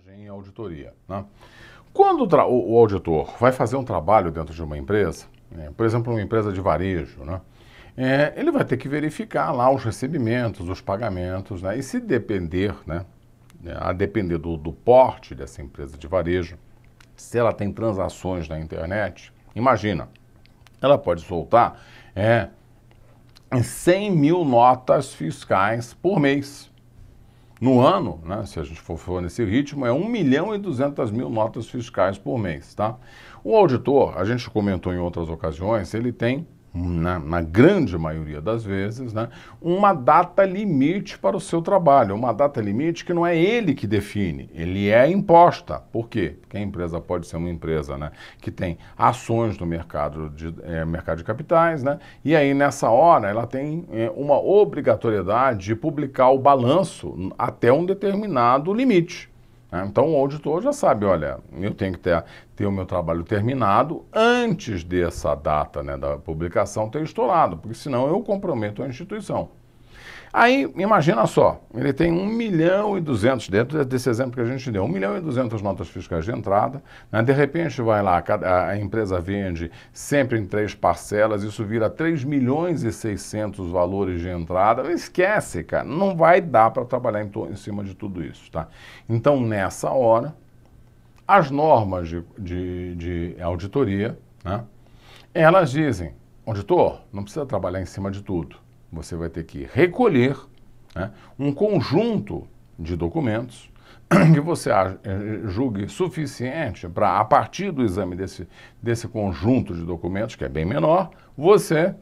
Em auditoria, né? Quando o auditor vai fazer um trabalho dentro de uma empresa, por exemplo, uma empresa de varejo, né? Ele vai ter que verificar lá os recebimentos, os pagamentos, né? E se depender, né? A depender do porte dessa empresa de varejo, se ela tem transações na internet, imagina, ela pode soltar 100 mil notas fiscais por mês. No ano, né, se a gente for nesse ritmo, é 1.200.000 notas fiscais por mês, tá? O auditor, a gente comentou em outras ocasiões, ele tem, na grande maioria das vezes, né, uma data limite para o seu trabalho, uma data limite que não é ele que define, ele é imposta. Por quê? Porque a empresa pode ser uma empresa, né, que tem ações no mercado de capitais, né, e aí nessa hora ela tem uma obrigatoriedade de publicar o balanço até um determinado limite. Então o auditor já sabe, olha, eu tenho que ter o meu trabalho terminado antes dessa data, né, da publicação ter estourado, porque senão eu comprometo a instituição. Aí, imagina só, ele tem 1.200.000, dentro desse exemplo que a gente deu, 1.200.000 notas fiscais de entrada, né, de repente vai lá, a empresa vende sempre em 3 parcelas, isso vira 3.600.000 valores de entrada, esquece, cara, não vai dar para trabalhar em cima de tudo isso, tá? Então, nessa hora, as normas de auditoria, né, elas dizem, auditor, não precisa trabalhar em cima de tudo. Você vai ter que recolher, né, um conjunto de documentos que você julgue suficiente para, a partir do exame desse conjunto de documentos, que é bem menor, você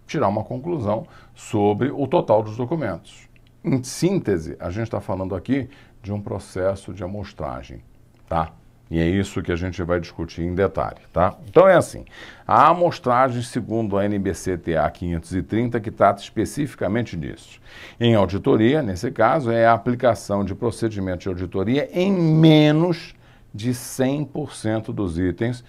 tirar uma conclusão sobre o total dos documentos. Em síntese, a gente está falando aqui de um processo de amostragem, tá? E é isso que a gente vai discutir em detalhe, tá? Então é assim, a amostragem segundo a NBC-TA 530, que trata especificamente disso. Em auditoria, nesse caso, é a aplicação de procedimento de auditoria em menos de 100% dos itens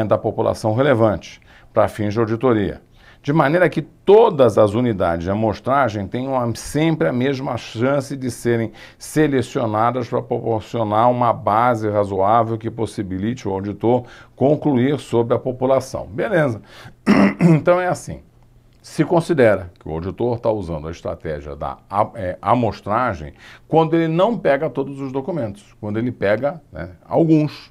da população relevante para fins de auditoria. De maneira que todas as unidades de amostragem tenham sempre a mesma chance de serem selecionadas para proporcionar uma base razoável que possibilite o auditor concluir sobre a população. Beleza. Então é assim, se considera que o auditor está usando a estratégia da amostragem quando ele não pega todos os documentos, quando ele pega, né, alguns.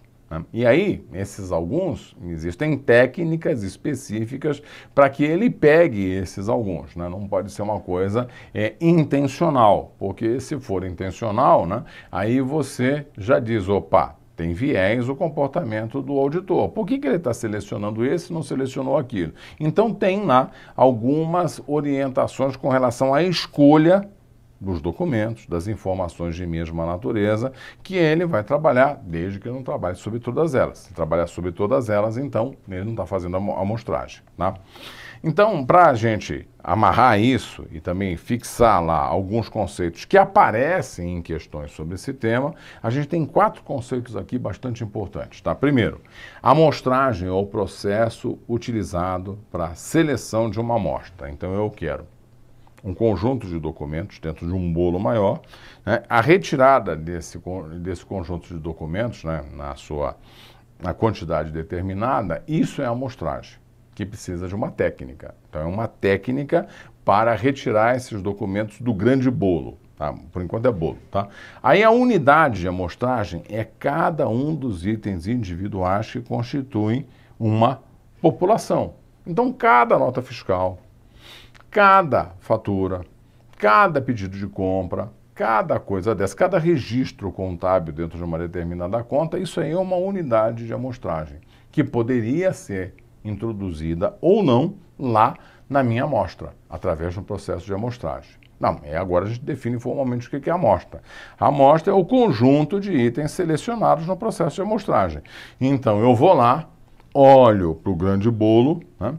E aí, esses alguns, existem técnicas específicas para que ele pegue esses alguns, né? Não pode ser uma coisa intencional, porque se for intencional, né, aí você já diz, opa, tem viés o comportamento do auditor. Por que ele está selecionando esse e não selecionou aquilo? Então tem lá algumas orientações com relação à escolha dos documentos, das informações de mesma natureza, que ele vai trabalhar, desde que ele não trabalhe sobre todas elas. Se trabalhar sobre todas elas, então ele não está fazendo a amostragem, tá? Então, para a gente amarrar isso e também fixar lá alguns conceitos que aparecem em questões sobre esse tema, a gente tem 4 conceitos aqui bastante importantes, tá? Primeiro, a amostragem é o processo utilizado para a seleção de uma amostra. Então, eu quero um conjunto de documentos dentro de um bolo maior, né? A retirada desse conjunto de documentos, né, na quantidade determinada, isso é a amostragem, que precisa de uma técnica. Então é uma técnica para retirar esses documentos do grande bolo, tá? Por enquanto é bolo, tá? Aí a unidade de amostragem é cada um dos itens individuais que constituem uma população. Então cada nota fiscal, cada fatura, cada pedido de compra, cada coisa dessa, cada registro contábil dentro de uma determinada conta, isso aí é uma unidade de amostragem, que poderia ser introduzida ou não lá na minha amostra, através de um processo de amostragem. Não, agora a gente define formalmente o que é a amostra. A amostra é o conjunto de itens selecionados no processo de amostragem. Então eu vou lá, olho para o grande bolo, né?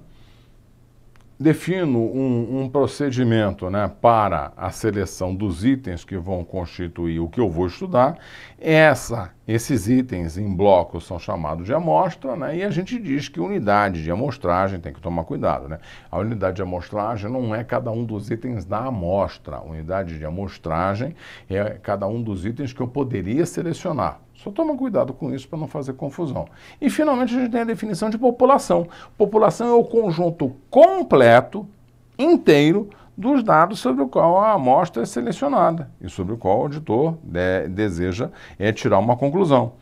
Defino um procedimento, né, para a seleção dos itens que vão constituir o que eu vou estudar. Esses itens em blocos são chamados de amostra, né, e a gente diz que unidade de amostragem, tem que tomar cuidado, né? A unidade de amostragem não é cada um dos itens da amostra. A unidade de amostragem é cada um dos itens que eu poderia selecionar. Só toma cuidado com isso para não fazer confusão. E, finalmente, a gente tem a definição de população. População é o conjunto completo, inteiro, dos dados sobre o qual a amostra é selecionada e sobre o qual o auditor deseja tirar uma conclusão.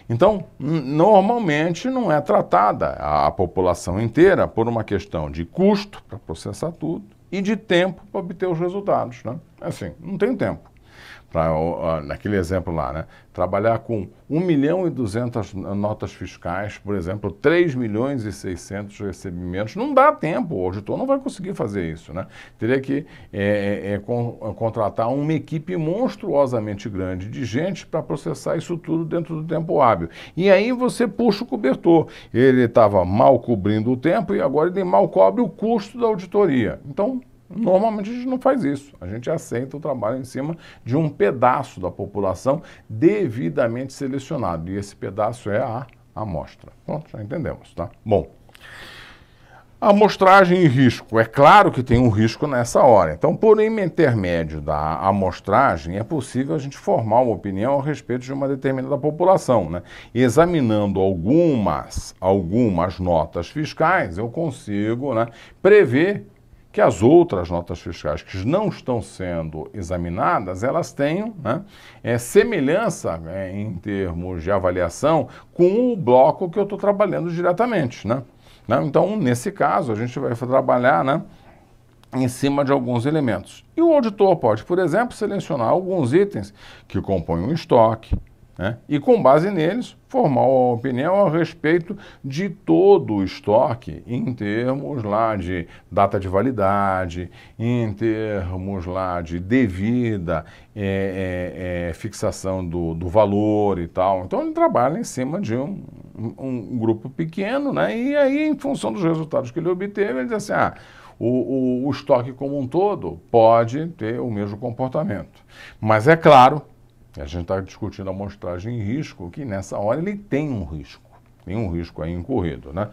Então, normalmente não é tratada a população inteira por uma questão de custo para processar tudo e de tempo para obter os resultados, né? Assim, não tem tempo. Naquele exemplo lá, né? Trabalhar com 1.200.000 notas fiscais, por exemplo, 3.600.000 recebimentos, não dá tempo, o auditor não vai conseguir fazer isso, né? Teria que contratar uma equipe monstruosamente grande de gente para processar isso tudo dentro do tempo hábil. E aí você puxa o cobertor. Ele estava mal cobrindo o tempo e agora ele mal cobre o custo da auditoria. Então, normalmente a gente não faz isso, a gente aceita o trabalho em cima de um pedaço da população devidamente selecionado, e esse pedaço é a amostra. Pronto, já entendemos, tá? Bom, amostragem e risco, é claro que tem um risco nessa hora, então por intermédio da amostragem é possível a gente formar uma opinião a respeito de uma determinada população, né? Examinando algumas notas fiscais, eu consigo, né, prever que as outras notas fiscais que não estão sendo examinadas, elas tenham, né, semelhança em termos de avaliação com o bloco que eu estou trabalhando diretamente, né? Então, nesse caso, a gente vai trabalhar, né, em cima de alguns elementos. E o auditor pode, por exemplo, selecionar alguns itens que compõem um estoque, né, e com base neles formar uma opinião a respeito de todo o estoque em termos lá de data de validade, em termos lá de devida fixação do valor e tal. Então ele trabalha em cima de um grupo pequeno, né, e aí em função dos resultados que ele obteve, ele diz assim, o estoque como um todo pode ter o mesmo comportamento. Mas é claro, a gente está discutindo a amostragem em risco, que nessa hora ele tem um risco aí incorrido, né?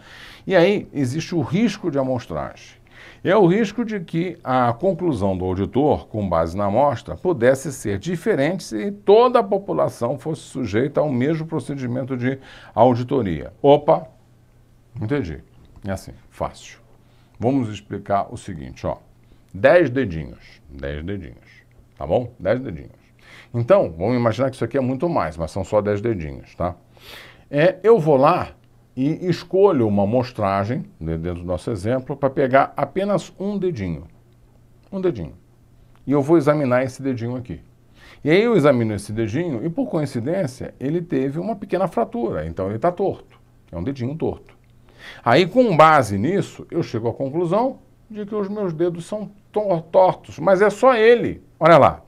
E aí existe o risco de amostragem. É o risco de que a conclusão do auditor, com base na amostra, pudesse ser diferente se toda a população fosse sujeita ao mesmo procedimento de auditoria. Opa, entendi. É assim, fácil. Vamos explicar o seguinte, ó. 10 dedinhos, tá bom? 10 dedinhos. Então, vamos imaginar que isso aqui é muito mais, mas são só 10 dedinhos, tá? Eu vou lá e escolho uma amostragem, dentro do nosso exemplo, para pegar apenas um dedinho. Um dedinho. E eu vou examinar esse dedinho aqui. E aí eu examino esse dedinho e, por coincidência, ele teve uma pequena fratura, então ele está torto. É um dedinho torto. Aí, com base nisso, eu chego à conclusão de que os meus dedos são tortos, mas é só ele. Olha lá,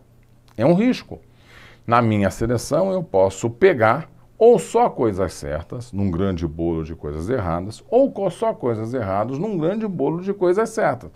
é um risco. Na minha seleção, eu posso pegar ou só coisas certas, num grande bolo de coisas erradas, ou só coisas erradas, num grande bolo de coisas certas.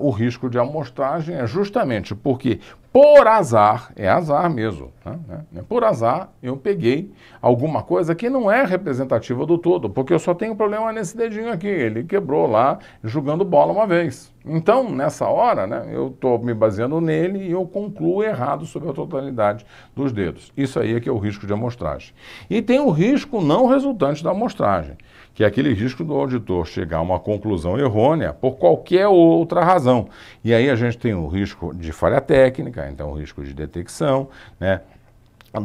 O risco de amostragem é justamente porque, por azar, é azar mesmo, né? Por azar, eu peguei alguma coisa que não é representativa do todo, porque eu só tenho problema nesse dedinho aqui, ele quebrou lá jogando bola uma vez. Então, nessa hora, né, eu estou me baseando nele e eu concluo errado sobre a totalidade dos dedos. Isso aí é que é o risco de amostragem. E tem o risco não resultante da amostragem, que é aquele risco do auditor chegar a uma conclusão errônea por qualquer outra razão. E aí a gente tem o risco de falha técnica, então o risco de detecção, né?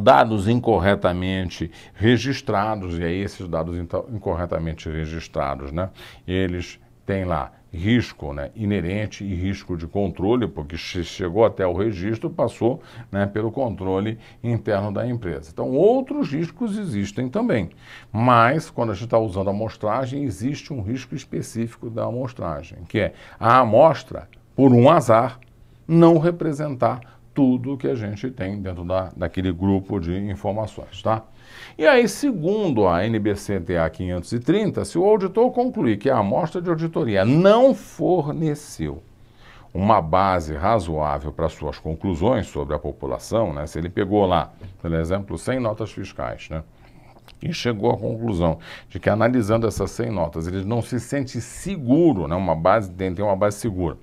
Dados incorretamente registrados, e aí esses dados incorretamente registrados, né, eles têm lá risco, né, inerente e risco de controle, porque chegou até o registro, passou, né, pelo controle interno da empresa. Então, outros riscos existem também, mas quando a gente está usando a amostragem, existe um risco específico da amostragem, que é a amostra, por um azar, não representar tudo que a gente tem dentro daquele grupo de informações, tá? E aí, segundo a NBC-TA 530, se o auditor concluir que a amostra de auditoria não forneceu uma base razoável para suas conclusões sobre a população, né? Se ele pegou lá, por exemplo, 100 notas fiscais, né? E chegou à conclusão de que, analisando essas 100 notas, ele não se sente seguro, né? Tem uma base segura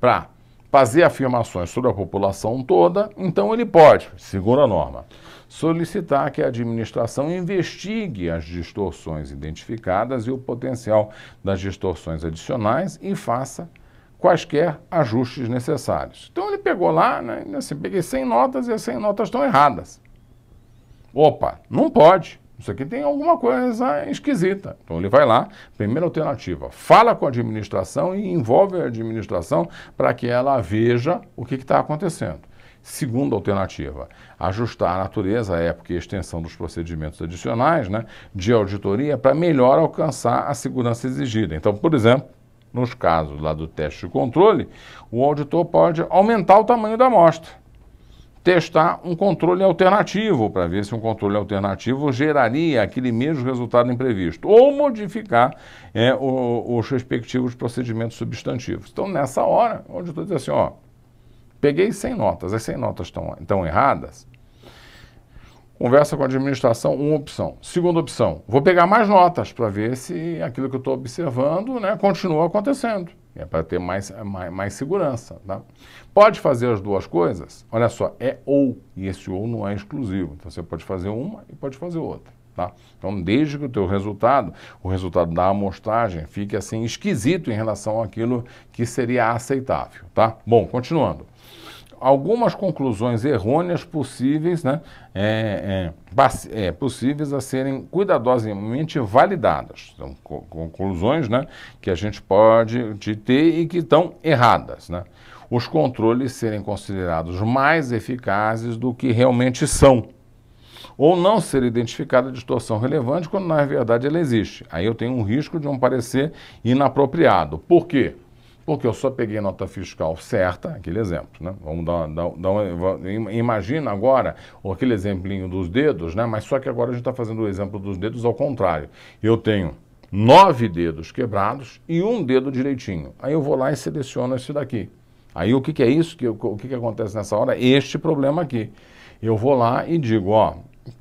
para fazer afirmações sobre a população toda, então ele pode, segundo a norma, solicitar que a administração investigue as distorções identificadas e o potencial das distorções adicionais e faça quaisquer ajustes necessários. Então ele pegou lá, né, assim, peguei 100 notas e as 100 notas estão erradas. Opa, não pode. Isso aqui tem alguma coisa esquisita. Então ele vai lá, primeira alternativa, fala com a administração e envolve a administração para que ela veja o que está acontecendo. Segunda alternativa, ajustar a natureza, a época e a extensão dos procedimentos adicionais, né, de auditoria para melhor alcançar a segurança exigida. Então, por exemplo, nos casos lá do teste de controle, o auditor pode aumentar o tamanho da amostra, testar um controle alternativo para ver se um controle alternativo geraria aquele mesmo resultado imprevisto, ou modificar os respectivos procedimentos substantivos. Então, nessa hora, o auditor diz assim, ó, peguei 100 notas, as 100 notas estão erradas, conversa com a administração, uma opção. Segunda opção, vou pegar mais notas para ver se aquilo que eu estou observando, né, continua acontecendo. É para ter mais segurança. Tá? Pode fazer as duas coisas? Olha só, é ou, e esse ou não é exclusivo. Então você pode fazer uma e pode fazer outra. Tá? Então, desde que o teu resultado, o resultado da amostragem, fique assim esquisito em relação àquilo que seria aceitável. Tá? Bom, continuando. Algumas conclusões errôneas possíveis, né, possíveis a serem cuidadosamente validadas. São conclusões, né, que a gente pode ter e que estão erradas. Né? Os controles serem considerados mais eficazes do que realmente são. Ou não ser identificada a distorção relevante quando na verdade ela existe. Aí eu tenho um risco de um parecer inapropriado. Por quê? Porque eu só peguei a nota fiscal certa, aquele exemplo, né? Vamos imagina agora aquele exemplinho dos dedos, né? Mas só que agora a gente está fazendo o exemplo dos dedos ao contrário. Eu tenho 9 dedos quebrados e um dedo direitinho. Aí eu vou lá e seleciono esse daqui. Aí o que é isso? O que acontece nessa hora? Este problema aqui. Eu vou lá e digo, ó,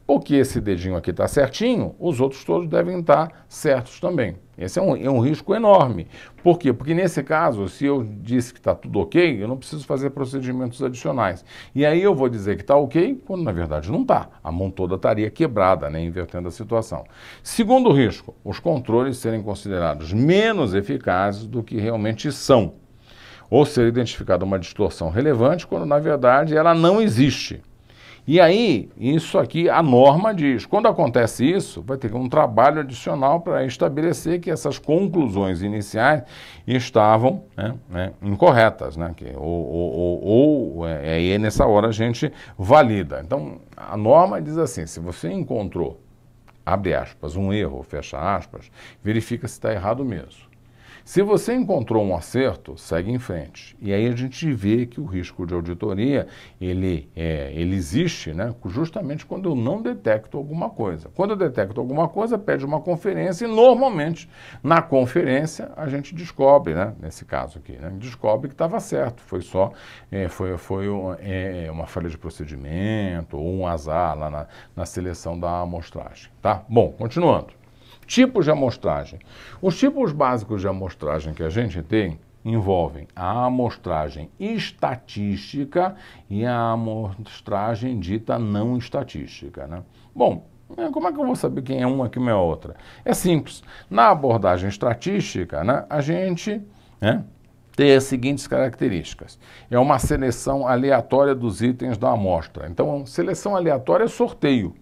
porque esse dedinho aqui está certinho, os outros todos devem estar certos também. Esse é um risco enorme. Por quê? Porque nesse caso, se eu disse que está tudo ok, eu não preciso fazer procedimentos adicionais. E aí eu vou dizer que está ok, quando na verdade não está. A mão toda estaria quebrada, né, invertendo a situação. Segundo risco, os controles serem considerados menos eficazes do que realmente são. Ou ser identificada uma distorção relevante, quando na verdade ela não existe. E aí, isso aqui, a norma diz, quando acontece isso, vai ter um trabalho adicional para estabelecer que essas conclusões iniciais estavam incorretas, né? Aí nessa hora a gente valida. Então, a norma diz assim, se você encontrou, abre aspas, um erro, fecha aspas, verifica se está errado mesmo. Se você encontrou um acerto, segue em frente. E aí a gente vê que o risco de auditoria, ele existe, né, justamente quando eu não detecto alguma coisa. Quando eu detecto alguma coisa, pede uma conferência e normalmente na conferência a gente descobre, né, nesse caso aqui, né, descobre que estava certo. Foi só uma falha de procedimento ou um azar lá na seleção da amostragem. Tá? Bom, continuando. Tipos de amostragem. Os tipos básicos de amostragem que a gente tem envolvem a amostragem estatística e a amostragem dita não estatística. Né? Bom, como é que eu vou saber quem é uma e quem é outra? É simples. Na abordagem estatística, né, a gente tem as seguintes características. É uma seleção aleatória dos itens da amostra. Então, seleção aleatória é sorteio.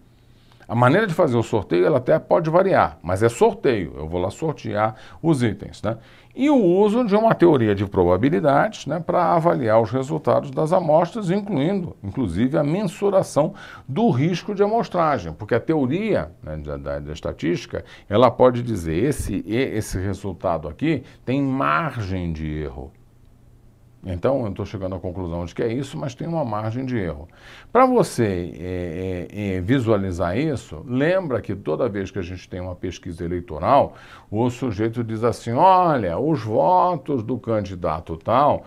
A maneira de fazer o sorteio, ela até pode variar, mas é sorteio. Eu vou lá sortear os itens, né? E o uso de uma teoria de probabilidades, né, para avaliar os resultados das amostras, inclusive a mensuração do risco de amostragem. Porque a teoria, né, da estatística, ela pode dizer esse resultado aqui tem margem de erro. Então, eu estou chegando à conclusão de que é isso, mas tem uma margem de erro. Para você visualizar isso, lembra que toda vez que a gente tem uma pesquisa eleitoral, o sujeito diz assim, olha, os votos do candidato tal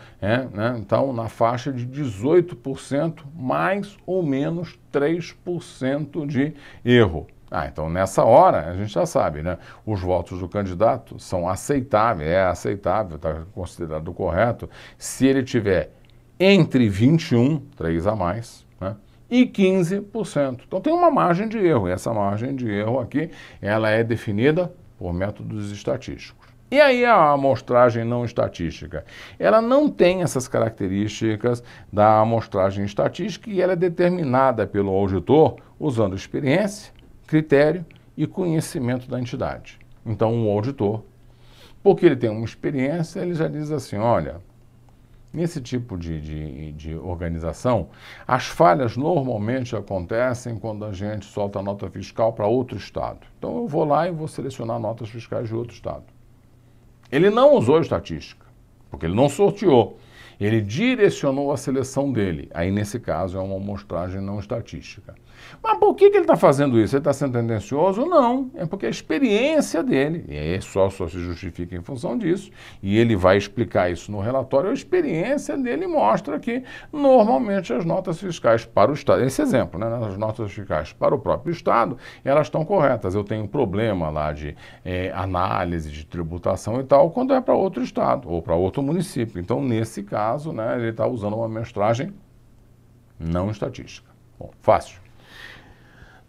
estão na faixa de 18%, mais ou menos 3% de erro. Então nessa hora a gente já sabe, né? Os votos do candidato são aceitáveis, é aceitável, está considerado correto, se ele tiver entre 21, 3 a mais, né, e 15%. Então tem uma margem de erro, e essa margem de erro aqui, ela é definida por métodos estatísticos. E aí a amostragem não estatística? Ela não tem essas características da amostragem estatística e ela é determinada pelo auditor usando experiência, critério e conhecimento da entidade. Então o auditor, porque ele tem uma experiência, ele já diz assim, olha, nesse tipo de organização, as falhas normalmente acontecem quando a gente solta a nota fiscal para outro estado. Então eu vou lá e vou selecionar notas fiscais de outro estado. Ele não usou estatística, porque ele não sorteou. Ele direcionou a seleção dele. Aí, nesse caso, é uma amostragem não estatística. Mas por que ele está fazendo isso? Ele está sendo tendencioso? Não. É porque a experiência dele, e aí só se justifica em função disso, e ele vai explicar isso no relatório, a experiência dele mostra que, normalmente, as notas fiscais para o Estado, esse exemplo, né, as notas fiscais para o próprio Estado, elas estão corretas. Eu tenho um problema lá de análise de tributação e tal, quando é para outro Estado ou para outro município. Então, nesse caso, né, ele está usando uma amostragem não estatística. Bom, fácil.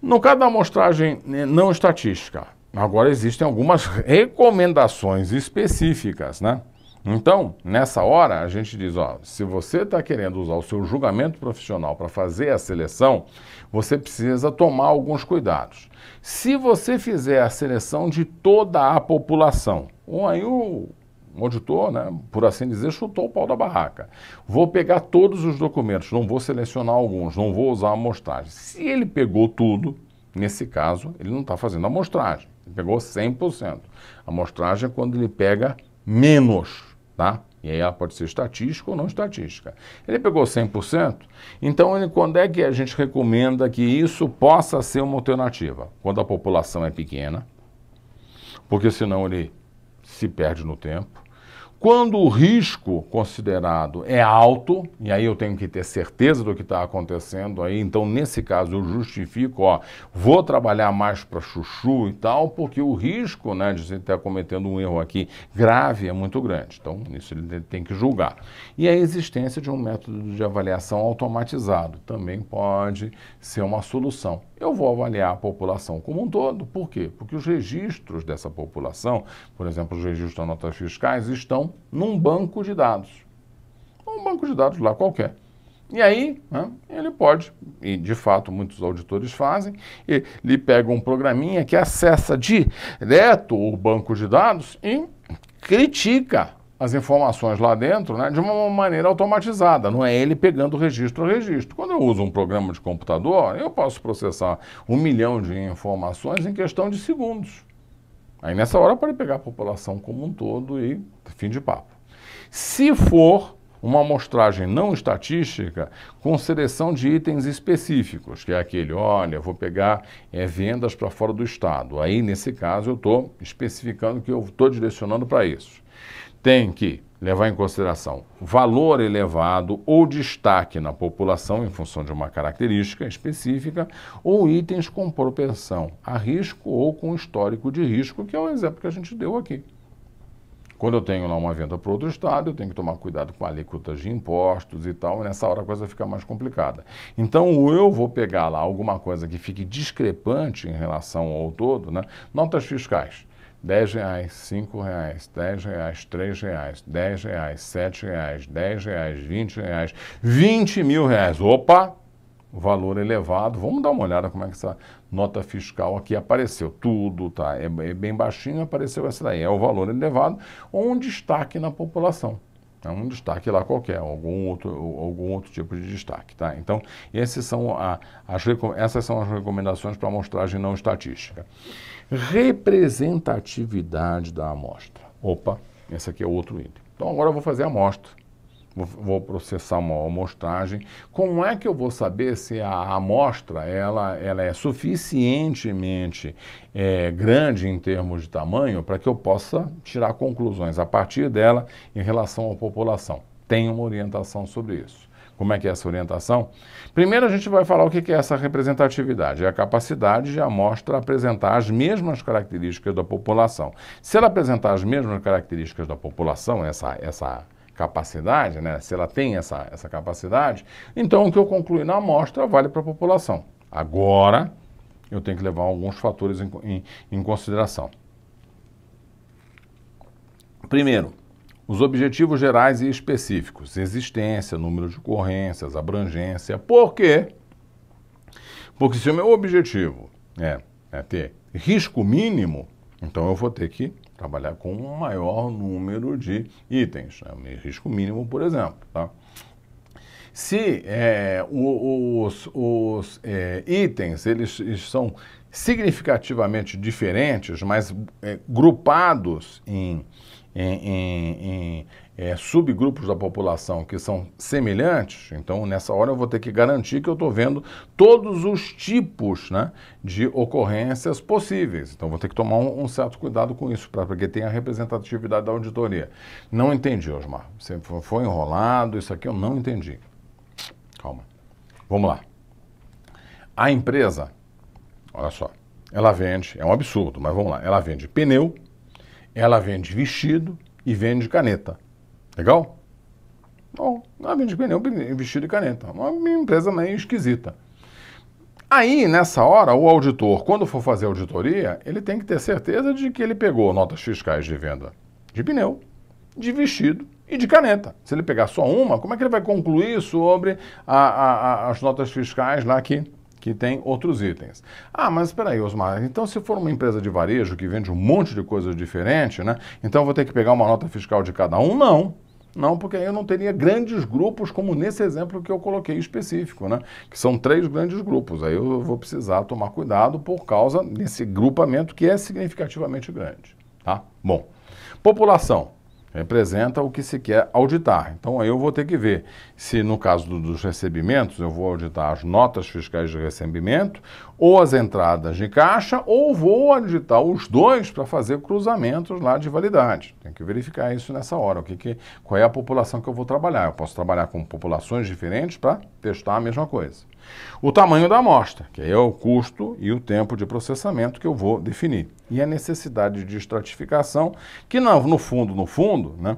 No caso da amostragem não estatística, agora existem algumas recomendações específicas, né? Então, nessa hora, a gente diz, ó, se você está querendo usar o seu julgamento profissional para fazer a seleção, você precisa tomar alguns cuidados. Se você fizer a seleção de toda a população, ou aí o auditor, né, por assim dizer, chutou o pau da barraca. Vou pegar todos os documentos, não vou selecionar alguns, não vou usar a amostragem. Se ele pegou tudo, nesse caso, ele não está fazendo amostragem. Ele pegou 100%. A amostragem é quando ele pega menos, tá? E aí ela pode ser estatística ou não estatística. Ele pegou 100%, então quando é que a gente recomenda que isso possa ser uma alternativa? Quando a população é pequena, porque senão ele se perde no tempo. Quando o risco considerado é alto, e aí eu tenho que ter certeza do que está acontecendo aí, então nesse caso eu justifico, ó, vou trabalhar mais para chuchu e tal, porque o risco, né, de você estar cometendo um erro aqui grave é muito grande. Então isso ele tem que julgar. E a existência de um método de avaliação automatizado também pode ser uma solução. Eu vou avaliar a população como um todo, por quê? Porque os registros dessa população, por exemplo, os registros das notas fiscais, estão num banco de dados. Um banco de dados lá qualquer. E aí, né, ele pode, e de fato muitos auditores fazem, ele pega um programinha que acessa direto o banco de dados e critica as informações lá dentro, né, de uma maneira automatizada, não é ele pegando registro a registro. Quando eu uso um programa de computador, eu posso processar 1 milhão de informações em questão de segundos. Aí nessa hora pode pegar a população como um todo e fim de papo. Se for uma amostragem não estatística, com seleção de itens específicos, que é aquele, olha, vou pegar vendas para fora do estado. Aí nesse caso eu estou especificando que eu estou direcionando para isso. Tem que levar em consideração valor elevado ou destaque na população em função de uma característica específica ou itens com propensão a risco ou com histórico de risco, que é o exemplo que a gente deu aqui. Quando eu tenho lá uma venda para outro estado, eu tenho que tomar cuidado com alíquotas de impostos e tal, e nessa hora a coisa fica mais complicada. Então, eu vou pegar lá alguma coisa que fique discrepante em relação ao todo, né? Notas fiscais. R$10, R$5, R$10, R$3, R$10, R$7, R$10, R$20, R$20.000. Opa! O valor elevado. Vamos dar uma olhada como é que essa nota fiscal aqui apareceu. Tudo, tá? É bem baixinho, apareceu essa daí. É o valor elevado ou um destaque na população. É um destaque lá qualquer, algum outro tipo de destaque, tá? Então, essas são as recomendações para amostragem não estatística. Representatividade da amostra. Opa, esse aqui é outro item. Então, agora eu vou fazer a amostra. Vou processar uma amostragem. Como é que eu vou saber se a amostra ela é suficientemente grande em termos de tamanho para que eu possa tirar conclusões a partir dela em relação à população? Tem uma orientação sobre isso. Como é que é essa orientação? Primeiro a gente vai falar o que é essa representatividade. É a capacidade de a amostra apresentar as mesmas características da população. Se ela apresentar as mesmas características da população, essa capacidade, né? Se ela tem essa capacidade, então o que eu concluí na amostra vale para a população. Agora, eu tenho que levar alguns fatores em consideração. Primeiro, os objetivos gerais e específicos, existência, número de ocorrências, abrangência. Por quê? Porque se o meu objetivo é ter risco mínimo, então eu vou ter que trabalhar com um maior número de itens, né? Risco mínimo, por exemplo. Tá? Se os itens eles são significativamente diferentes, mas grupados em subgrupos da população que são semelhantes, então nessa hora eu vou ter que garantir que eu estou vendo todos os tipos, né, de ocorrências possíveis. Então vou ter que tomar um certo cuidado com isso, porque tem a representatividade da auditoria. Não entendi, Osmar. Você foi enrolado, isso aqui eu não entendi. Calma. Vamos lá. A empresa, olha só, ela vende, é um absurdo, mas vamos lá, ela vende pneu, ela vende vestido e vende caneta. Legal? Bom, ela vende pneu, vestido e caneta. Uma empresa meio esquisita. Aí, nessa hora, o auditor, quando for fazer auditoria, ele tem que ter certeza de que ele pegou notas fiscais de venda de pneu, de vestido e de caneta. Se ele pegar só uma, como é que ele vai concluir sobre as notas fiscais lá que tem outros itens? Ah, mas espera aí, Osmar, então se for uma empresa de varejo que vende um monte de coisas diferentes, né? Então eu vou ter que pegar uma nota fiscal de cada um? Não, porque aí eu não teria grandes grupos como nesse exemplo que eu coloquei específico, né? Que são 3 grandes grupos. Aí eu vou precisar tomar cuidado por causa desse grupamento que é significativamente grande, tá? Bom, população representa o que se quer auditar. Então, aí eu vou ter que ver se, no caso dos recebimentos, eu vou auditar as notas fiscais de recebimento, ou as entradas de caixa, ou vou auditar os dois para fazer cruzamentos lá de validade. Tem que verificar isso nessa hora, qual é a população que eu vou trabalhar. Eu posso trabalhar com populações diferentes para testar a mesma coisa. O tamanho da amostra, que é o custo e o tempo de processamento que eu vou definir. E a necessidade de estratificação, que no fundo, né,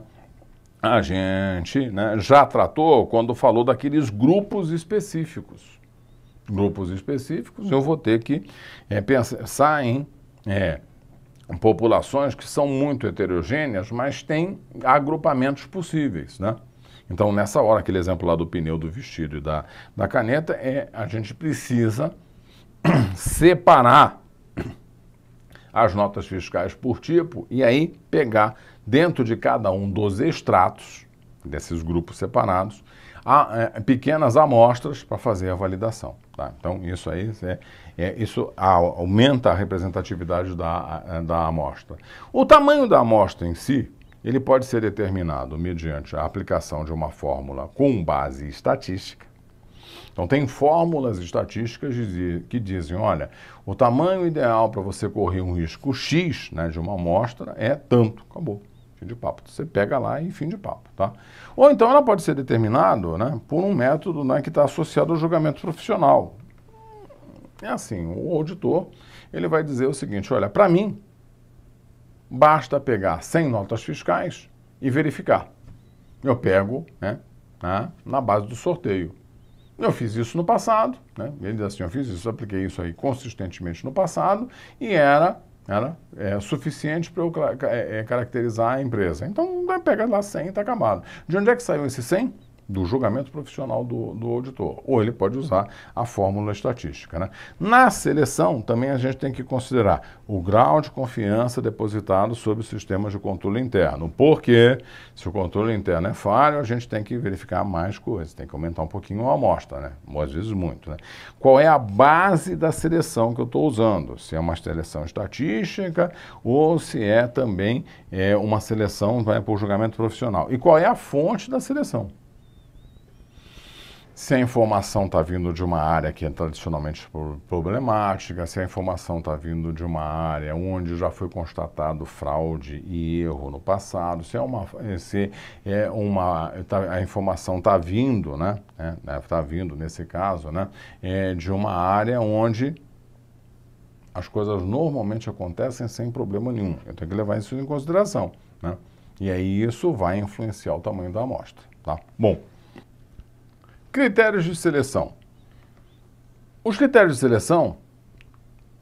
a gente, né, já tratou quando falou daqueles grupos específicos. Grupos específicos, eu vou ter que pensar em populações que são muito heterogêneas, mas têm agrupamentos possíveis, né? Então, nessa hora, aquele exemplo lá do pneu, do vestido e da caneta, a gente precisa separar as notas fiscais por tipo e aí pegar dentro de cada um dos extratos, desses grupos separados, pequenas amostras para fazer a validação. Tá? Então, isso aí isso aumenta a representatividade da amostra. O tamanho da amostra em si, ele pode ser determinado mediante a aplicação de uma fórmula com base estatística. Então, tem fórmulas estatísticas que dizem, olha, o tamanho ideal para você correr um risco X, né, de uma amostra é tanto. Acabou. Fim de papo. Você pega lá e fim de papo. Tá? Ou então ela pode ser determinada, né, por um método, né, que está associado ao julgamento profissional. É assim, o auditor ele vai dizer o seguinte, olha, para mim, basta pegar 100 notas fiscais e verificar. Eu pego, né, na base do sorteio. Eu fiz isso no passado, né? Ele diz assim, eu fiz isso, apliquei isso aí consistentemente no passado e era suficiente para eu caracterizar a empresa. Então, pega lá 100 e está acabado. De onde é que saiu esse 100? Do julgamento profissional do auditor. Ou ele pode usar a fórmula estatística. Né? Na seleção, também a gente tem que considerar o grau de confiança depositado sobre os sistemas de controle interno. Porque, se o controle interno é falho, a gente tem que verificar mais coisas, tem que aumentar um pouquinho a amostra, né? Às vezes muito. Né? Qual é a base da seleção que eu estou usando? Se é uma seleção estatística ou se é também uma seleção por julgamento profissional. E qual é a fonte da seleção? Se a informação está vindo de uma área que é tradicionalmente problemática, se a informação está vindo de uma área onde já foi constatado fraude e erro no passado, a informação está vindo, né? Está vindo nesse caso, né? De uma área onde as coisas normalmente acontecem sem problema nenhum. Eu tenho que levar isso em consideração, né? E aí isso vai influenciar o tamanho da amostra, tá? Bom, critérios de seleção. Os critérios de seleção,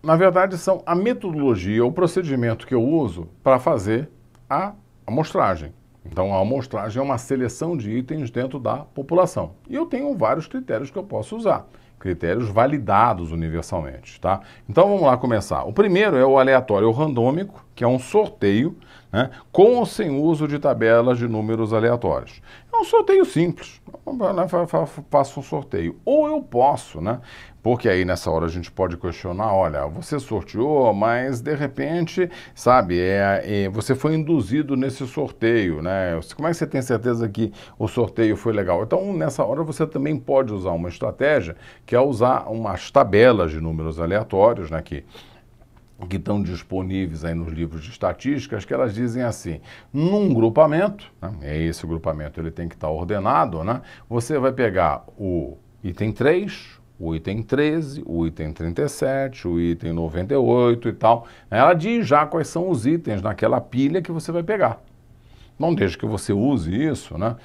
na verdade, são a metodologia, o procedimento que eu uso para fazer a amostragem. Então, a amostragem é uma seleção de itens dentro da população. E eu tenho vários critérios que eu posso usar. Critérios validados universalmente, tá? Então, vamos lá começar. O primeiro é o aleatório randômico, que é um sorteio, né, com ou sem uso de tabelas de números aleatórios. É um sorteio simples. Faço um sorteio. Ou eu posso, né? Porque aí nessa hora a gente pode questionar, olha, você sorteou, mas de repente, sabe, você foi induzido nesse sorteio, né? Como é que você tem certeza que o sorteio foi legal? Então, nessa hora você também pode usar uma estratégia, que é usar umas tabelas de números aleatórios, né, que estão disponíveis aí nos livros de estatísticas, que elas dizem assim, num grupamento, né, esse grupamento ele tem que estar ordenado, né, você vai pegar o item 3, o item 13, o item 37, o item 98 e tal. Ela diz já quais são os itens naquela pilha que você vai pegar. Não desde que você use isso, né?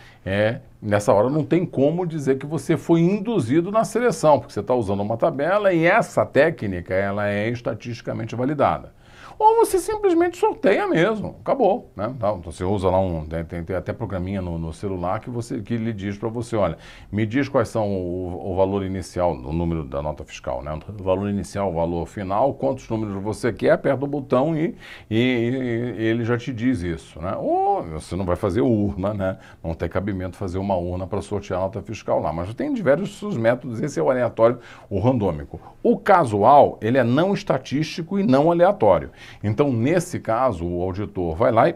Nessa hora não tem como dizer que você foi induzido na seleção, porque você está usando uma tabela e essa técnica ela é estatisticamente validada. Ou você simplesmente sorteia mesmo, acabou, né? Então você usa lá tem até programinha no celular que lhe diz para você, olha, me diz quais são o valor inicial, o número da nota fiscal, né? O valor inicial, o valor final, quantos números você quer, aperta o botão e ele já te diz isso, né? Ou você não vai fazer urna, né? Não tem cabimento fazer uma urna para sortear a nota fiscal lá, mas tem diversos métodos, esse é o aleatório, o randômico. O casual, ele é não estatístico e não aleatório. Então, nesse caso, o auditor vai lá e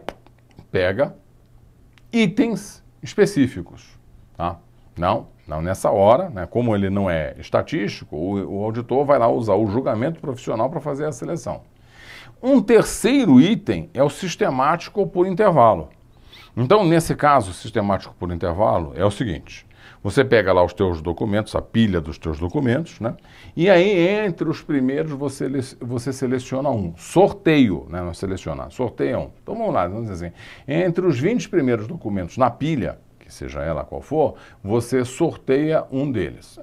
pega itens específicos, tá? Não nessa hora, né? Como ele não é estatístico, o auditor vai lá usar o julgamento profissional para fazer a seleção. Um terceiro item é o sistemático ou por intervalo. Então, nesse caso, sistemático por intervalo é o seguinte: você pega lá os teus documentos, a pilha dos teus documentos, né? E aí, entre os primeiros, você seleciona um. Sorteio, né? Não selecionar, sorteia um. Então, vamos lá, vamos dizer assim. Entre os 20 primeiros documentos na pilha, que seja ela qual for, você sorteia um deles.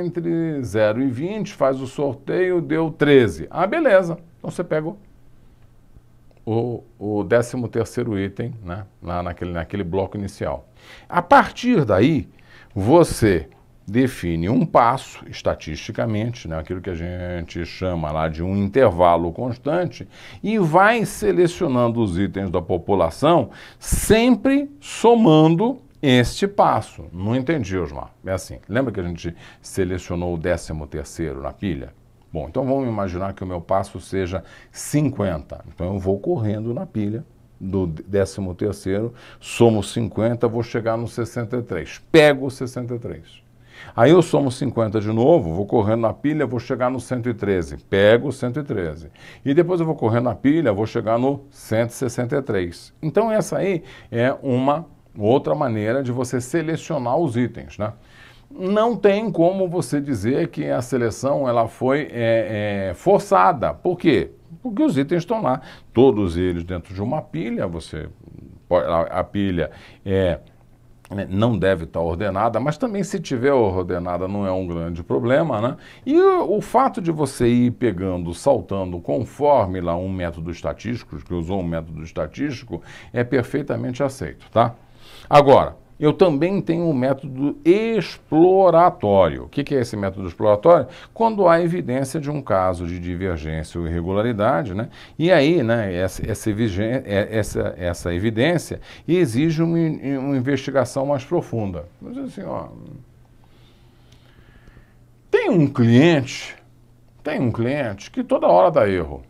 Entre 0 e 20, faz o sorteio, deu 13. Ah, beleza. Então, você pega o 13º item, né? Lá naquele bloco inicial. A partir daí, você define um passo, estatisticamente, né, aquilo que a gente chama lá de um intervalo constante, e vai selecionando os itens da população, sempre somando este passo. Não entendi, Osmar. É assim, lembra que a gente selecionou o 13º na pilha? Bom, então vamos imaginar que o meu passo seja 50. Então eu vou correndo na pilha do 13º, somo 50, vou chegar no 63. Pego o 63. Aí eu somo 50 de novo, vou correndo na pilha, vou chegar no 113. Pego o 113. E depois eu vou correndo na pilha, vou chegar no 163. Então essa aí é uma outra maneira de você selecionar os itens, né? Não tem como você dizer que a seleção ela foi forçada. Por quê? Porque os itens estão lá, todos eles dentro de uma pilha. A pilha não deve estar ordenada, mas também se tiver ordenada não é um grande problema, né? E o fato de você ir pegando, saltando conforme lá um método estatístico, que usou um método estatístico, é perfeitamente aceito, tá? Agora, eu também tenho um método exploratório. O que é esse método exploratório? Quando há evidência de um caso de divergência ou irregularidade, né? E aí, né, essa evidência exige uma investigação mais profunda. Mas assim, ó, tem um cliente que toda hora dá erro,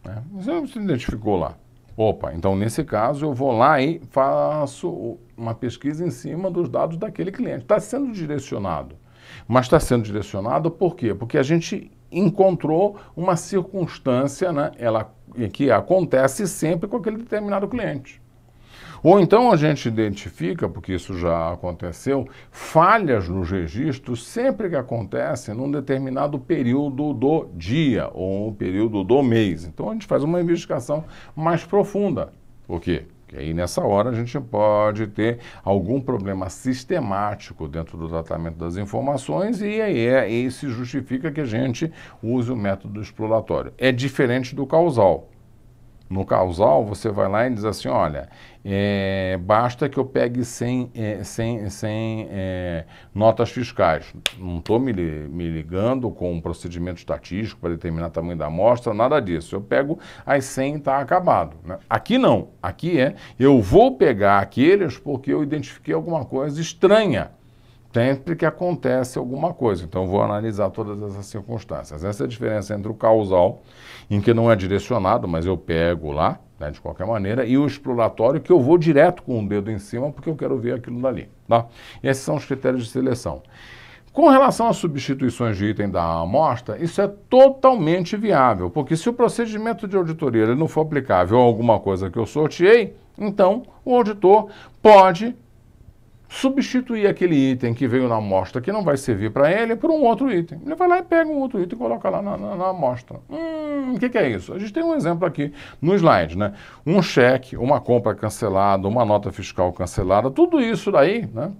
né? Você se identificou lá. Opa, então nesse caso eu vou lá e faço uma pesquisa em cima dos dados daquele cliente. Está sendo direcionado. Mas está sendo direcionado por quê? Porque a gente encontrou uma circunstância, né, que acontece sempre com aquele determinado cliente. Ou então a gente identifica, porque isso já aconteceu, falhas nos registros sempre que acontecem num determinado período do dia ou um período do mês. Então a gente faz uma investigação mais profunda. Por quê? E aí, nessa hora, a gente pode ter algum problema sistemático dentro do tratamento das informações e aí se justifica que a gente use o método exploratório. É diferente do causal. No causal, você vai lá e diz assim, olha, basta que eu pegue 100 notas fiscais. Não estou me ligando com um procedimento estatístico para determinar o tamanho da amostra, nada disso. Eu pego as 100 e está acabado, né? Aqui não. Aqui eu vou pegar aqueles porque eu identifiquei alguma coisa estranha. Sempre que acontece alguma coisa. Então, eu vou analisar todas essas circunstâncias. Essa é a diferença entre o causal, em que não é direcionado, mas eu pego lá, né, de qualquer maneira, e o exploratório, que eu vou direto com o dedo em cima, porque eu quero ver aquilo dali. Tá? Esses são os critérios de seleção. Com relação às substituições de item da amostra, isso é totalmente viável, porque se o procedimento de auditoria ele não for aplicável a alguma coisa que eu sorteei, então o auditor pode substituir aquele item que veio na amostra que não vai servir para ele por um outro item. Ele vai lá e pega um outro item e coloca lá na amostra. O que é isso? A gente tem um exemplo aqui no slide, né? Um cheque, uma compra cancelada, uma nota fiscal cancelada, tudo isso daí, né?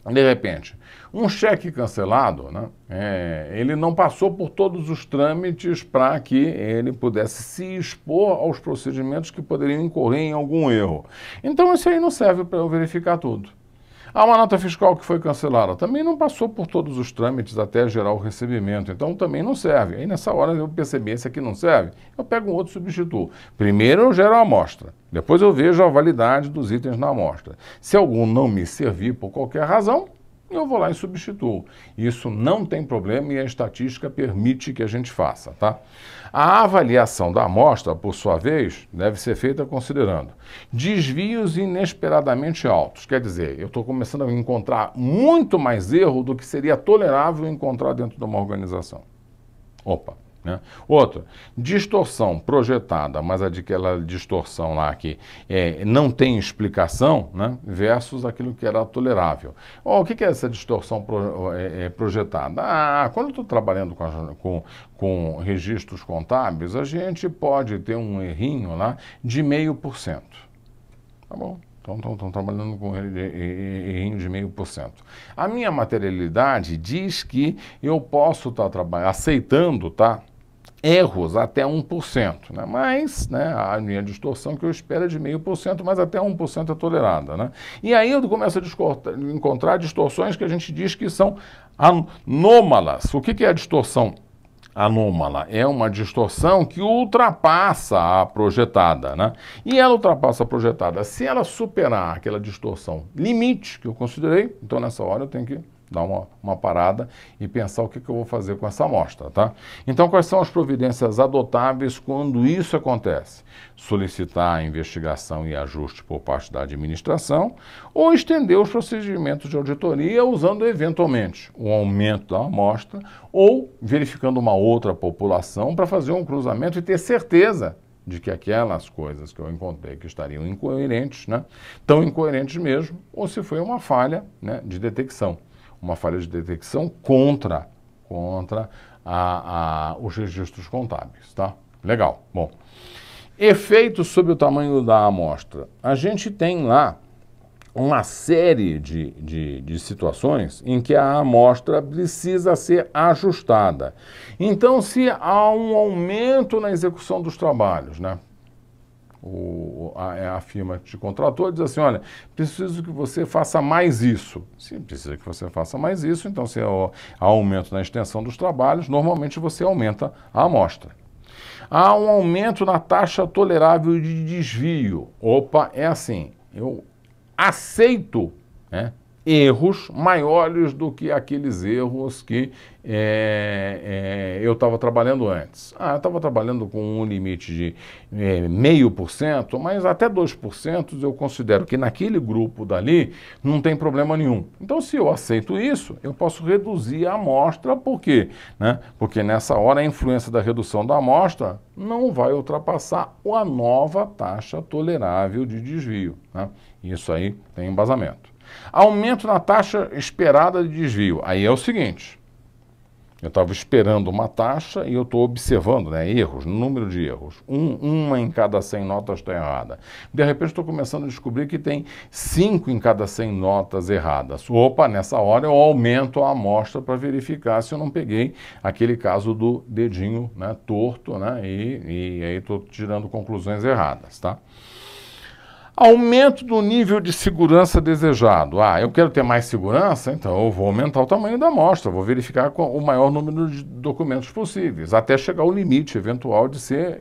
De repente, um cheque cancelado, né, ele não passou por todos os trâmites para que ele pudesse se expor aos procedimentos que poderiam incorrer em algum erro. Então, isso aí não serve para eu verificar tudo. Há uma nota fiscal que foi cancelada, também não passou por todos os trâmites até gerar o recebimento, então também não serve. Aí nessa hora eu percebi, esse aqui não serve, eu pego um outro e substituo. Primeiro eu gero a amostra, depois eu vejo a validade dos itens na amostra. Se algum não me servir por qualquer razão, eu vou lá e substituo. Isso não tem problema e a estatística permite que a gente faça, tá? A avaliação da amostra, por sua vez, deve ser feita considerando desvios inesperadamente altos. Quer dizer, eu estou começando a encontrar muito mais erro do que seria tolerável encontrar dentro de uma organização. Opa! Né? Outra, distorção projetada, mas aquela distorção lá que não tem explicação, né? Versus aquilo que era tolerável. O que é essa distorção projetada? Quando eu estou trabalhando com registros contábeis, a gente pode ter um errinho lá de 0,5%. Tá bom? Então, estão trabalhando com errinho de 0,5%. A minha materialidade diz que eu posso estar aceitando, tá? Erros até 1%, né? Mas, né, a minha distorção que eu espero é de 0,5%, mas até 1% é tolerada, né? E aí eu começo a encontrar distorções que a gente diz que são anômalas. O que é a distorção anômala? É uma distorção que ultrapassa a projetada, né? E ela ultrapassa a projetada. Se ela superar aquela distorção limite que eu considerei, então nessa hora eu tenho que dar uma parada e pensar o que eu vou fazer com essa amostra, tá? Então, quais são as providências adotáveis quando isso acontece? Solicitar a investigação e ajuste por parte da administração ou estender os procedimentos de auditoria usando, eventualmente, o aumento da amostra ou verificando uma outra população para fazer um cruzamento e ter certeza de que aquelas coisas que eu encontrei que estariam incoerentes, né, estão incoerentes mesmo, ou se foi uma falha, né, de detecção. Uma falha de detecção contra os registros contábeis, tá? Legal. Bom, efeitos sobre o tamanho da amostra. A gente tem lá uma série de situações em que a amostra precisa ser ajustada. Então, se há um aumento na execução dos trabalhos, né? A firma que te contratou diz assim, olha, preciso que você faça mais isso. Se precisa que você faça mais isso, então se há aumento na extensão dos trabalhos, normalmente você aumenta a amostra. Há um aumento na taxa tolerável de desvio. Opa, é assim, eu aceito, né, erros maiores do que aqueles erros que eu estava trabalhando antes. Eu estava trabalhando com um limite de 0,5%, mas até 2% eu considero que naquele grupo dali não tem problema nenhum. Então, se eu aceito isso, eu posso reduzir a amostra. Por quê? Né? Porque nessa hora a influência da redução da amostra não vai ultrapassar a nova taxa tolerável de desvio, né? Isso aí tem embasamento. Aumento na taxa esperada de desvio. Aí é o seguinte, Eu estava esperando uma taxa e eu estou observando, né, erros, número de erros. Uma em cada 100 notas está errada. De repente estou começando a descobrir que tem 5 em cada 100 notas erradas. Opa, nessa hora eu aumento a amostra para verificar se eu não peguei aquele caso do dedinho, né, torto, né, e aí estou tirando conclusões erradas, tá? Aumento do nível de segurança desejado. Ah, eu quero ter mais segurança, então eu vou aumentar o tamanho da amostra, vou verificar com o maior número de documentos possíveis, até chegar ao limite eventual de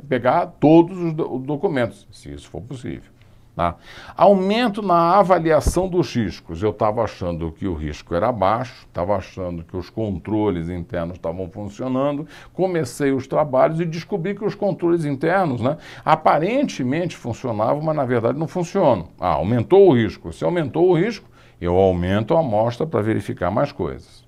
pegar todos os documentos, se isso for possível. Tá? Aumento na avaliação dos riscos. Eu estava achando que o risco era baixo, estava achando que os controles internos estavam funcionando, comecei os trabalhos e descobri que os controles internos, né, aparentemente funcionavam, mas na verdade não funcionam. Ah, aumentou o risco. Se aumentou o risco, eu aumento a amostra para verificar mais coisas.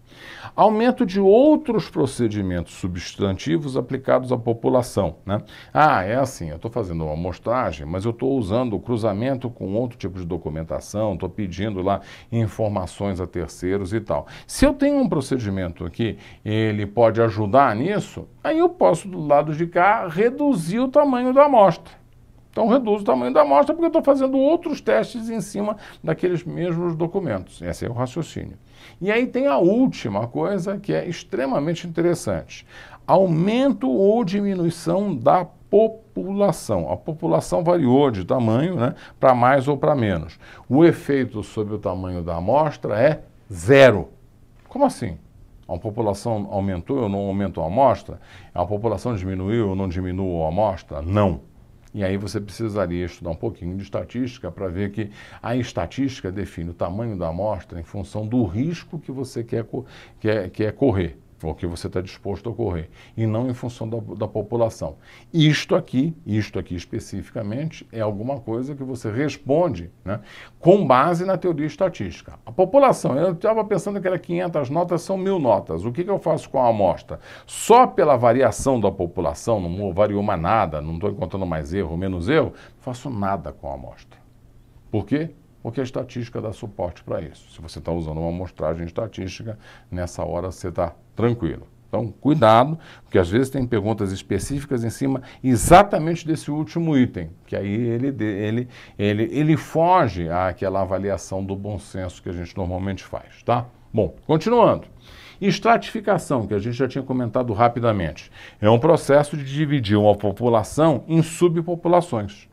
Aumento de outros procedimentos substantivos aplicados à população, né? Ah, é assim, eu estou fazendo uma amostragem, mas eu estou usando o cruzamento com outro tipo de documentação, estou pedindo lá informações a terceiros e tal. Se eu tenho um procedimento aqui, ele pode ajudar nisso, aí eu posso, do lado de cá, reduzir o tamanho da amostra. Então, reduzo o tamanho da amostra porque eu estou fazendo outros testes em cima daqueles mesmos documentos. Esse é o raciocínio. E aí tem a última coisa que é extremamente interessante. Aumento ou diminuição da população. A população variou de tamanho, né, para mais ou para menos. O efeito sobre o tamanho da amostra é zero. Como assim? A população aumentou ou não aumentou a amostra? A população diminuiu ou não diminuiu a amostra? Não. E aí você precisaria estudar um pouquinho de estatística para ver que a estatística define o tamanho da amostra em função do risco que você quer correr, ou que você está disposto a correr, e não em função da população. Isto aqui especificamente, é alguma coisa que você responde, né, com base na teoria estatística. A população, eu estava pensando que era 500 notas, são 1000 notas. O que eu faço com a amostra? Só pela variação da população, não variou mais nada, não estou encontrando mais erro, menos erro, não faço nada com a amostra. Por quê? Porque a estatística dá suporte para isso. Se você está usando uma amostragem estatística, nessa hora você está tranquilo. Então, cuidado, porque às vezes tem perguntas específicas em cima exatamente desse último item, que aí ele foge àquela avaliação do bom senso que a gente normalmente faz, tá? Bom, continuando. Estratificação, que a gente já tinha comentado rapidamente, é um processo de dividir uma população em subpopulações.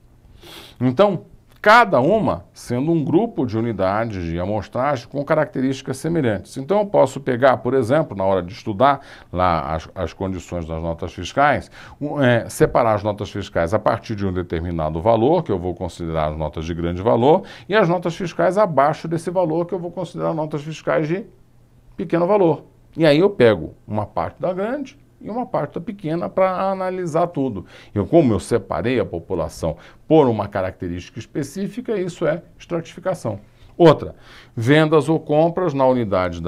Então, cada uma sendo um grupo de unidades de amostragem com características semelhantes. Então eu posso pegar, por exemplo, na hora de estudar lá as condições das notas fiscais, separar as notas fiscais a partir de um determinado valor, que eu vou considerar as notas de grande valor, e as notas fiscais abaixo desse valor, que eu vou considerar notas fiscais de pequeno valor. E aí eu pego uma parte da grande e uma parte pequena para analisar tudo. Como eu separei a população por uma característica específica, isso é estratificação. Outra, vendas ou compras na unidade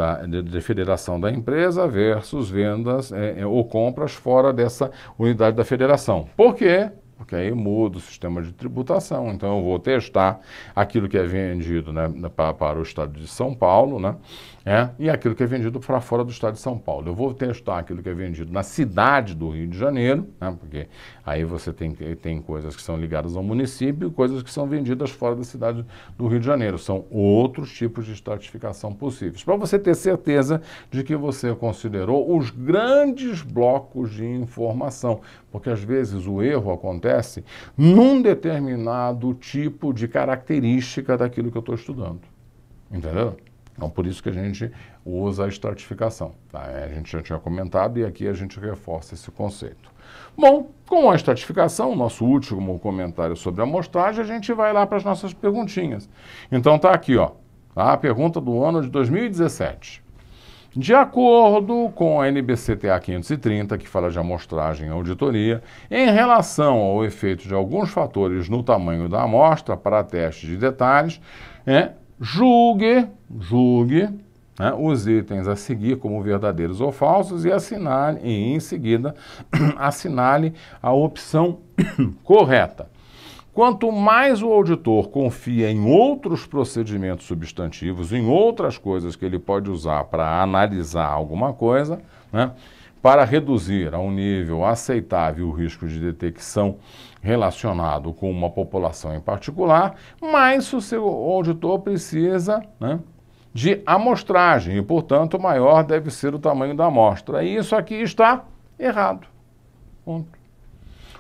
de federação da empresa versus vendas ou compras fora dessa unidade da federação. Por quê? Porque aí muda o sistema de tributação, então eu vou testar aquilo que é vendido, né, para o estado de São Paulo, né, e aquilo que é vendido para fora do estado de São Paulo. Eu vou testar aquilo que é vendido na cidade do Rio de Janeiro, né, porque aí você tem coisas que são ligadas ao município e coisas que são vendidas fora da cidade do Rio de Janeiro. São outros tipos de estratificação possíveis. Para você ter certeza de que você considerou os grandes blocos de informação, porque às vezes o erro acontece num determinado tipo de característica daquilo que eu estou estudando. Entendeu? Então, por isso que a gente usa a estratificação. Tá? A gente já tinha comentado e aqui a gente reforça esse conceito. Bom, com a estratificação, nosso último comentário sobre a amostragem, a gente vai lá para as nossas perguntinhas. Então tá aqui, ó, a pergunta do ano de 2017. De acordo com a NBCTA 530, que fala de amostragem e auditoria, em relação ao efeito de alguns fatores no tamanho da amostra para teste de detalhes, julgue os itens a seguir como verdadeiros ou falsos e em seguida assinale a opção correta. Quanto mais o auditor confia em outros procedimentos substantivos, em outras coisas que ele pode usar para analisar alguma coisa, né, para reduzir a um nível aceitável o risco de detecção relacionado com uma população em particular, mas o seu auditor precisa, né, de amostragem e, portanto, maior deve ser o tamanho da amostra. E isso aqui está errado. Ponto.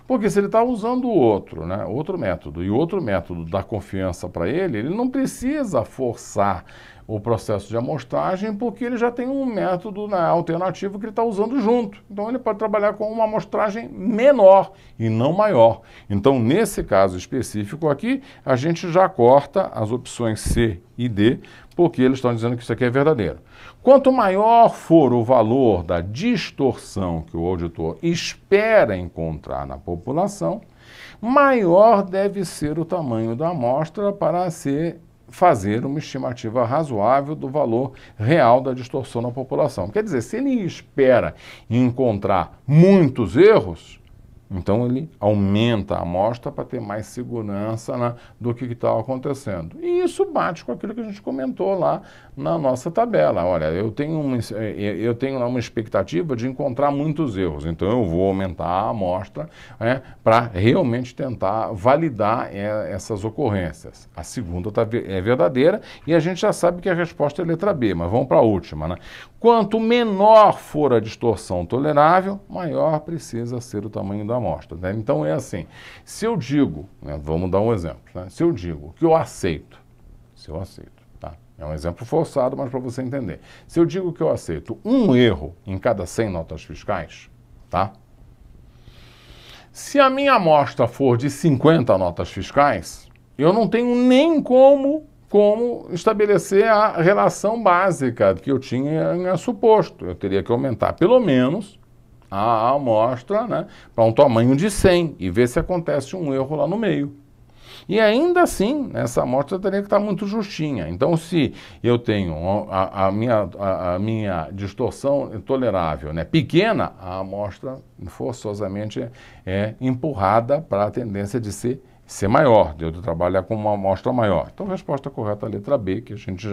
Porque se ele está usando outro, né, outro método, e outro método dá confiança para ele, ele não precisa forçar o processo de amostragem, porque ele já tem um método, né, alternativo que ele está usando junto. Então ele pode trabalhar com uma amostragem menor e não maior. Então, nesse caso específico aqui, a gente já corta as opções C e D, porque eles estão dizendo que isso aqui é verdadeiro. Quanto maior for o valor da distorção que o auditor espera encontrar na população, maior deve ser o tamanho da amostra para fazer uma estimativa razoável do valor real da distorção na população. Quer dizer, se ele espera encontrar muitos erros, então ele aumenta a amostra para ter mais segurança, né, do que está acontecendo. E isso bate com aquilo que a gente comentou lá na nossa tabela. Olha, eu tenho uma expectativa de encontrar muitos erros, então eu vou aumentar a amostra, para realmente tentar validar essas ocorrências. A segunda é verdadeira e a gente já sabe que a resposta é letra B, mas vamos para a última, né? Quanto menor for a distorção tolerável, maior precisa ser o tamanho da amostra, né? Então é assim, se eu digo, né, vamos dar um exemplo, né? Se eu digo que eu aceito, tá? É um exemplo forçado, mas para você entender. Se eu digo que eu aceito um erro em cada 100 notas fiscais, tá? Se a minha amostra for de 50 notas fiscais, eu não tenho nem como estabelecer a relação básica que eu tinha suposto. Eu teria que aumentar pelo menos a amostra, né, para um tamanho de 100 e ver se acontece um erro lá no meio. E ainda assim, essa amostra teria que estar muito justinha. Então, se eu tenho a minha distorção tolerável, né, pequena, a amostra forçosamente é empurrada para a tendência de ser maior, de eu trabalhar com uma amostra maior. Então, a resposta correta é a letra B, que a gente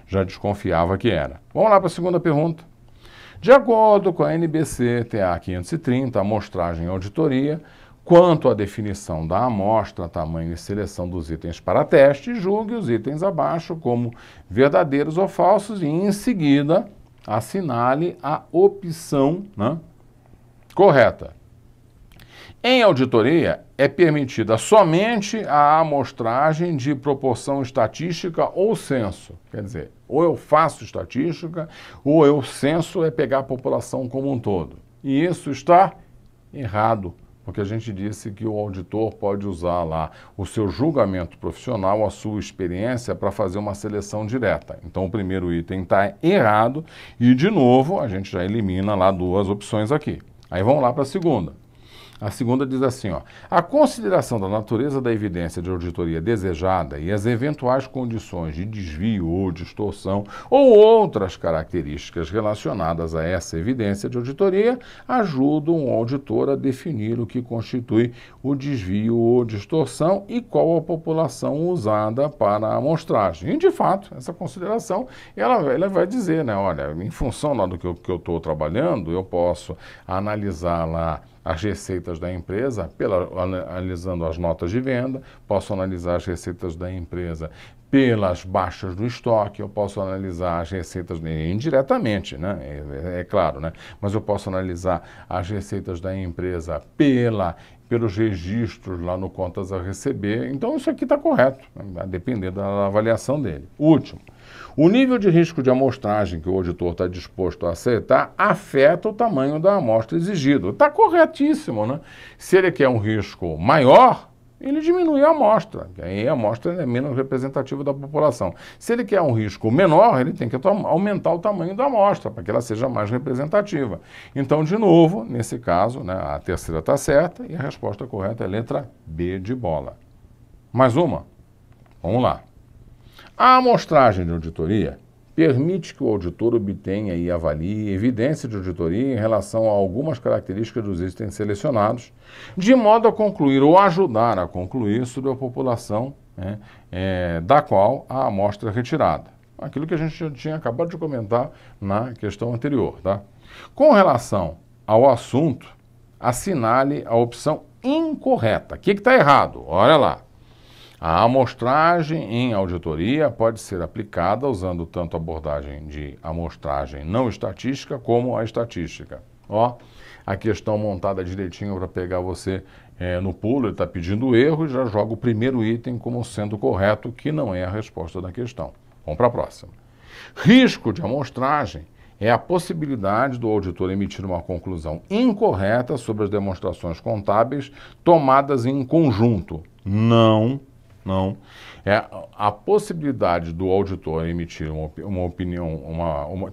já desconfiava que era. Vamos lá para a segunda pergunta. De acordo com a NBC TA 530, amostragem e auditoria, quanto à definição da amostra, tamanho e seleção dos itens para teste, julgue os itens abaixo como verdadeiros ou falsos e, em seguida, assinale a opção, né, correta. Em auditoria, é permitida somente a amostragem de proporção estatística ou censo. Quer dizer, ou eu faço estatística, ou eu censo é pegar a população como um todo. E isso está errado, porque a gente disse que o auditor pode usar lá o seu julgamento profissional, a sua experiência, para fazer uma seleção direta. Então, o primeiro item está errado e, de novo, a gente já elimina lá duas opções aqui. Aí vamos lá para a segunda. A segunda diz assim, ó, a consideração da natureza da evidência de auditoria desejada e as eventuais condições de desvio ou distorção ou outras características relacionadas a essa evidência de auditoria ajudam o auditor a definir o que constitui o desvio ou distorção e qual a população usada para a amostragem. E, de fato, essa consideração, ela vai dizer, né, olha, em função lá do que eu estou trabalhando, eu posso analisar lá as receitas da empresa, analisando as notas de venda, posso analisar as receitas da empresa pelas baixas do estoque, eu posso analisar as receitas indiretamente, né? É claro, né? Mas eu posso analisar as receitas da empresa pelos registros lá no contas a receber. Então isso aqui está correto, né? Vai depender da avaliação dele. Último. O nível de risco de amostragem que o auditor está disposto a aceitar afeta o tamanho da amostra exigido. Está corretíssimo, né? Se ele quer um risco maior, ele diminui a amostra, aí a amostra é menos representativa da população. Se ele quer um risco menor, ele tem que aumentar o tamanho da amostra, para que ela seja mais representativa. Então, de novo, nesse caso, né, a terceira está certa e a resposta correta é a letra B de bola. Mais uma? Vamos lá. A amostragem de auditoria permite que o auditor obtenha e avalie evidência de auditoria em relação a algumas características dos itens selecionados, de modo a concluir ou ajudar a concluir sobre a população, né, da qual a amostra é retirada. Aquilo que a gente já tinha acabado de comentar na questão anterior, tá? Com relação ao assunto, assinale a opção incorreta. O que está errado? Olha lá. A amostragem em auditoria pode ser aplicada usando tanto a abordagem de amostragem não estatística como a estatística. Ó, a questão montada direitinho para pegar você no pulo, ele está pedindo erro e já joga o primeiro item como sendo correto, que não é a resposta da questão. Vamos para a próxima. Risco de amostragem é a possibilidade do auditor emitir uma conclusão incorreta sobre as demonstrações contábeis tomadas em conjunto. Não. É a possibilidade do auditor emitir uma opinião,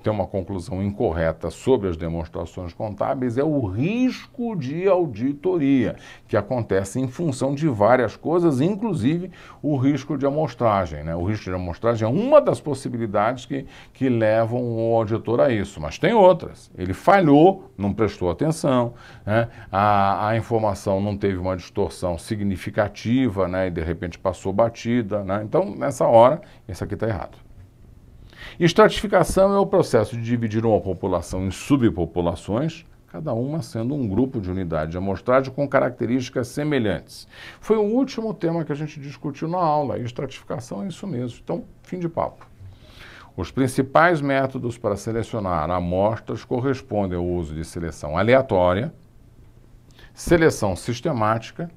ter uma conclusão incorreta sobre as demonstrações contábeis é o risco de auditoria, que acontece em função de várias coisas, inclusive o risco de amostragem, né? O risco de amostragem é uma das possibilidades que levam o auditor a isso, mas tem outras. Ele falhou, não prestou atenção, né? A informação não teve uma distorção significativa, né? E de repente passou batida, né? Então, nessa hora, isso aqui está errado. Estratificação é o processo de dividir uma população em subpopulações, cada uma sendo um grupo de unidade de amostragem com características semelhantes. Foi o último tema que a gente discutiu na aula, estratificação é isso mesmo. Então, fim de papo. Os principais métodos para selecionar amostras correspondem ao uso de seleção aleatória, seleção sistemática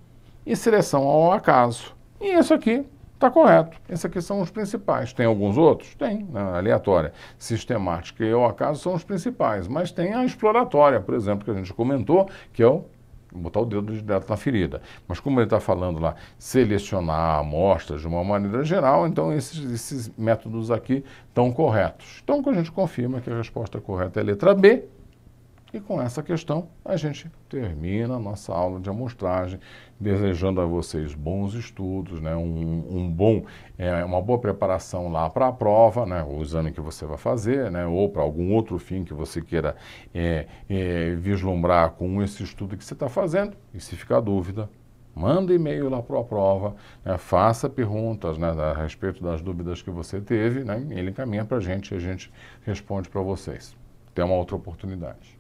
e seleção ao acaso. E isso aqui está correto. Esses aqui são os principais. Tem alguns outros? Tem. Aleatória, sistemática e ao acaso são os principais. Mas tem a exploratória, por exemplo, que a gente comentou, que é o botar o dedo direto na ferida. Mas como ele está falando lá, selecionar amostras de uma maneira geral, então esses métodos aqui estão corretos. Então, a gente confirma que a resposta correta é a letra B. E com essa questão, a gente termina a nossa aula de amostragem, desejando a vocês bons estudos, né? Uma boa preparação lá para a prova, né? O exame que você vai fazer, né? Ou para algum outro fim que você queira vislumbrar com esse estudo que você está fazendo. E se ficar dúvida, manda e-mail lá para a prova, né? Faça perguntas, né, a respeito das dúvidas que você teve, né? Ele encaminha para a gente e a gente responde para vocês. Até uma outra oportunidade.